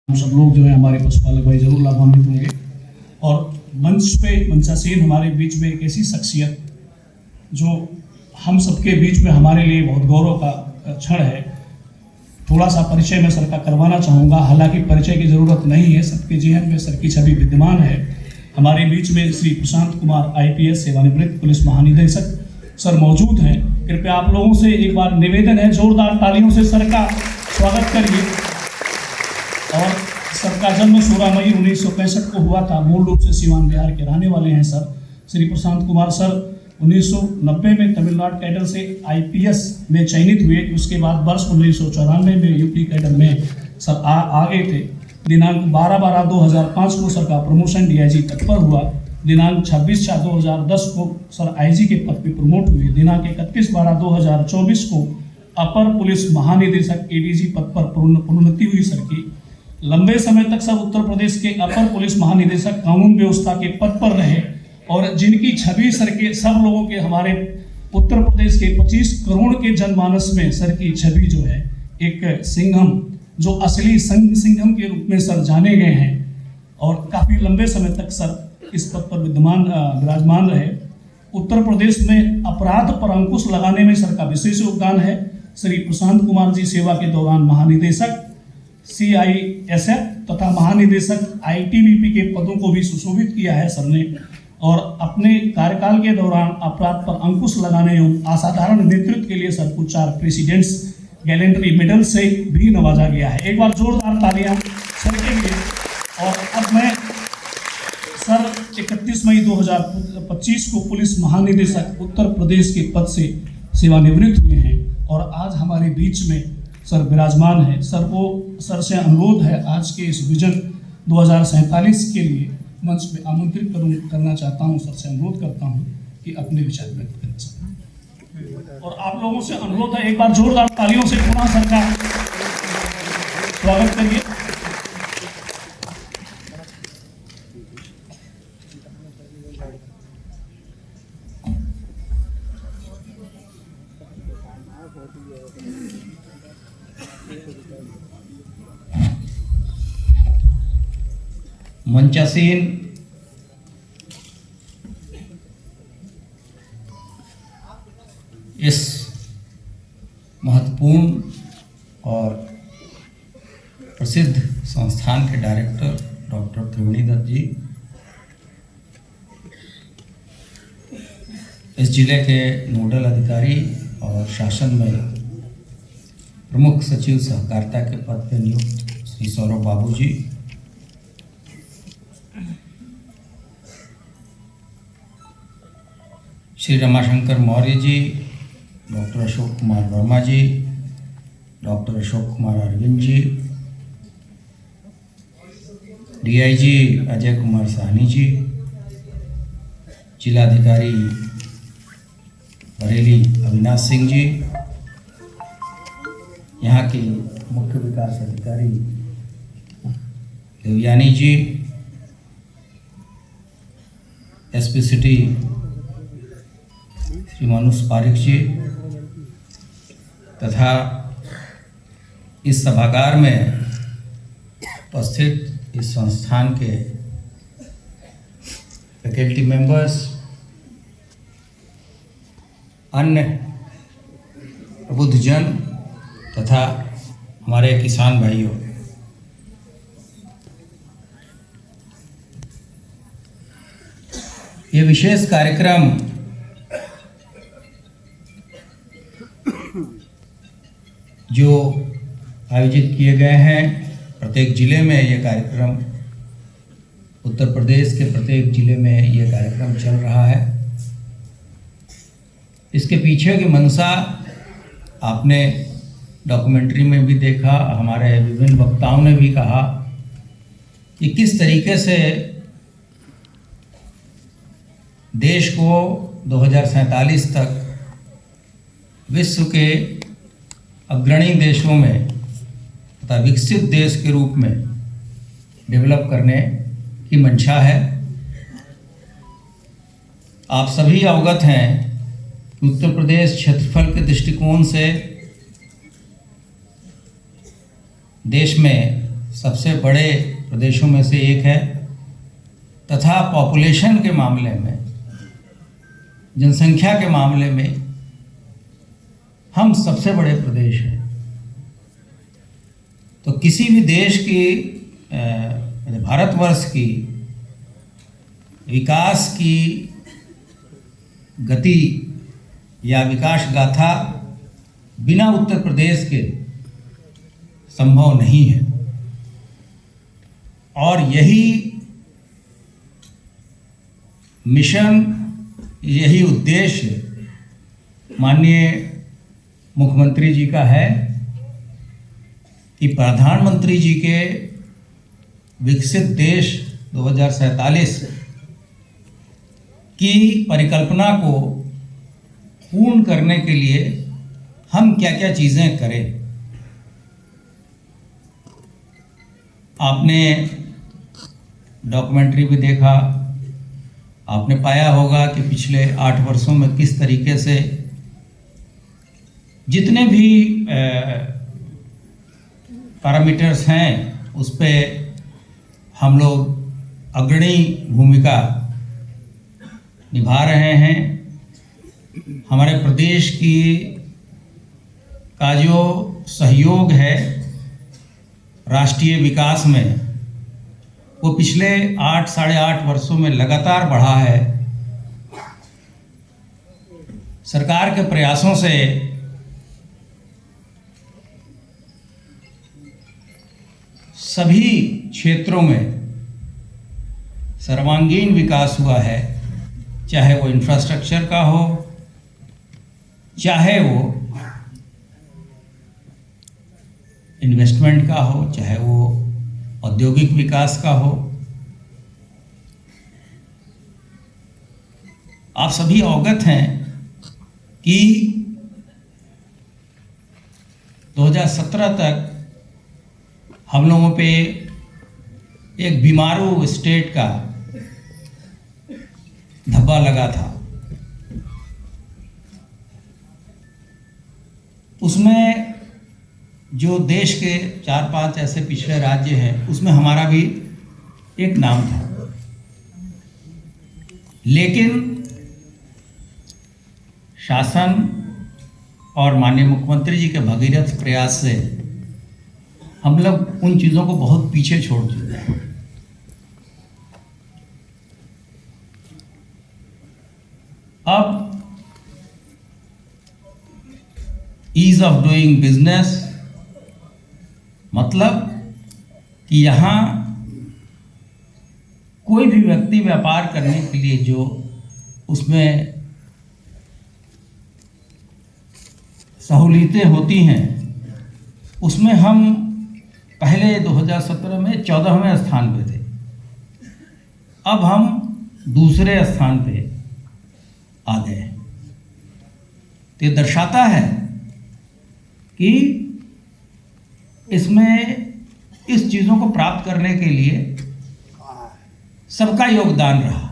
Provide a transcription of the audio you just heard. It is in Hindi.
हम सब लोग जो है हमारे पशुपालक भाई जरूर लाभान्वित होंगे। और मंच पे मंचासीन हमारे बीच में एक ऐसी शख्सियत जो हम सबके बीच में हमारे लिए बहुत गौरव का क्षण है। थोड़ा सा परिचय मैं सर का करवाना चाहूँगा, हालांकि परिचय की ज़रूरत नहीं है, सबके जेहन में सर की छवि विद्यमान है। हमारे बीच में श्री प्रशांत कुमार IPS सेवानिवृत्त पुलिस महानिदेशक सर मौजूद हैं। कृपया आप लोगों से एक बार निवेदन है, जोरदार तालियों से सर का स्वागत करिए। और सर का जन्म 16 मई 1965 को हुआ था। मूल रूप से सीवान बिहार के रहने वाले हैं सर। श्री प्रशांत कुमार सर 1990 में तमिलनाडु कैडर से IPS में चयनित हुए। उसके बाद वर्ष 1994 में UP कैडर में सर आ गए थे। दिनांक 12/12/2005 को सर का प्रमोशन DIG पद पर हुआ। दिनांक 26/4/2010 को सर IG के पद पर प्रमोट हुए। दिनांक 31/12/2024 को अपर पुलिस महानिदेशक ADG पद पर प्रोन्नति हुई सर की। लंबे समय तक सर उत्तर प्रदेश के अपर पुलिस महानिदेशक कानून व्यवस्था के पद पर रहे और जिनकी छवि सर के सब लोगों के हमारे उत्तर प्रदेश के 25 करोड़ के जनमानस में सर की छवि जो है एक सिंघम, जो असली सिंघम के रूप में सर जाने गए हैं और काफ़ी लंबे समय तक सर इस पद पर विराजमान रहे। उत्तर प्रदेश में अपराध पर अंकुश लगाने में सर का विशेष योगदान है। श्री प्रशांत कुमार जी सेवा के दौरान महानिदेशक CISF तथा महानिदेशक ITBP के पदों को भी सुशोभित किया है सर ने। और अपने कार्यकाल के दौरान अपराध पर अंकुश लगाने एवं असाधारण नेतृत्व के लिए सर को 4 प्रेसिडेंट्स गैलेंट्री मेडल से भी नवाजा गया है। एक बार जोरदार तालियां सर के लिए। और अब मैं सर 31 मई 2025 को पुलिस महानिदेशक उत्तर प्रदेश के पद से सेवानिवृत्त हुए हैं और आज हमारे बीच में सर विराजमान है। सर से अनुरोध है, आज के इस विजन 2047 के लिए मंच पे आमंत्रित करना चाहता हूं। सर से अनुरोध करता हूं कि अपने विचार व्यक्त करें सर। और आप लोगों से अनुरोध है, एक बार जोरदार तालियों से पुनः सर का स्वागत करिए। मंचासीन इस महत्वपूर्ण और प्रसिद्ध संस्थान के डायरेक्टर डॉक्टर त्रिवेणी दत्त जी, इस जिले के नोडल अधिकारी और शासन में प्रमुख सचिव सहकारिता के पद पर नियुक्त श्री सौरभ बाबू जी, श्री रमाशंकर मौर्य जी, डॉक्टर अशोक कुमार वर्मा जी, डॉक्टर अशोक कुमार अरविंद जी, DIG अजय कुमार साहनी जी, जिलाधिकारी बरेली अविनाश सिंह जी, यहाँ के मुख्य विकास अधिकारी देवयानी जी, SP सिटी श्री मानुष पारिक जी तथा इस सभागार में उपस्थित इस संस्थान के फैकल्टी मेंबर्स, अन्य प्रबुद्धजन तथा हमारे किसान भाइयों, ये विशेष कार्यक्रम जो आयोजित किए गए हैं, प्रत्येक जिले में ये कार्यक्रम, उत्तर प्रदेश के प्रत्येक जिले में ये कार्यक्रम चल रहा है। इसके पीछे की मंशा आपने डॉक्यूमेंट्री में भी देखा, हमारे विभिन्न वक्ताओं ने भी कहा कि किस तरीके से देश को 2047 तक विश्व के अग्रणी देशों में तथा विकसित देश के रूप में डेवलप करने की मंशा है। आप सभी अवगत हैं कि उत्तर प्रदेश क्षेत्रफल के दृष्टिकोण से देश में सबसे बड़े प्रदेशों में से एक है तथा पॉपुलेशन के मामले में, जनसंख्या के मामले में हम सबसे बड़े प्रदेश हैं। तो किसी भी देश की भारतवर्ष की विकास की गति या विकास गाथा बिना उत्तर प्रदेश के संभव नहीं है। और यही मिशन, यही उद्देश्य माननीय मुख्यमंत्री जी का है कि प्रधानमंत्री जी के विकसित देश 2047 की परिकल्पना को पूर्ण करने के लिए हम क्या क्या चीज़ें करें। आपने डॉक्यूमेंट्री भी देखा, आपने पाया होगा कि पिछले 8 वर्षों में किस तरीके से जितने भी पैरामीटर्स हैं उस पे हम लोग अग्रणी भूमिका निभा रहे हैं। हमारे प्रदेश का जो सहयोग है राष्ट्रीय विकास में, वो पिछले 8-8.5 वर्षों में लगातार बढ़ा है। सरकार के प्रयासों से सभी क्षेत्रों में सर्वांगीण विकास हुआ है, चाहे वो इंफ्रास्ट्रक्चर का हो, चाहे वो इन्वेस्टमेंट का हो, चाहे वो औद्योगिक विकास का हो। आप सभी अवगत हैं कि 2017 तक हम लोगों पे एक बीमारू स्टेट का धब्बा लगा था। उसमें जो देश के 4-5 ऐसे पिछड़े राज्य हैं उसमें हमारा भी एक नाम था, लेकिन शासन और माननीय मुख्यमंत्री जी के भगीरथ प्रयास से हम लोग उन चीज़ों को बहुत पीछे छोड़ चुके हैं। अब ईज ऑफ डूइंग बिजनेस मतलब कि यहाँ कोई भी व्यक्ति व्यापार करने के लिए जो उसमें सहूलियतें होती हैं, उसमें हम पहले 2017 में 14वें स्थान पे थे, अब हम दूसरे स्थान पे आ गए। तो ये दर्शाता है कि इसमें इस चीज़ों को प्राप्त करने के लिए सबका योगदान रहा।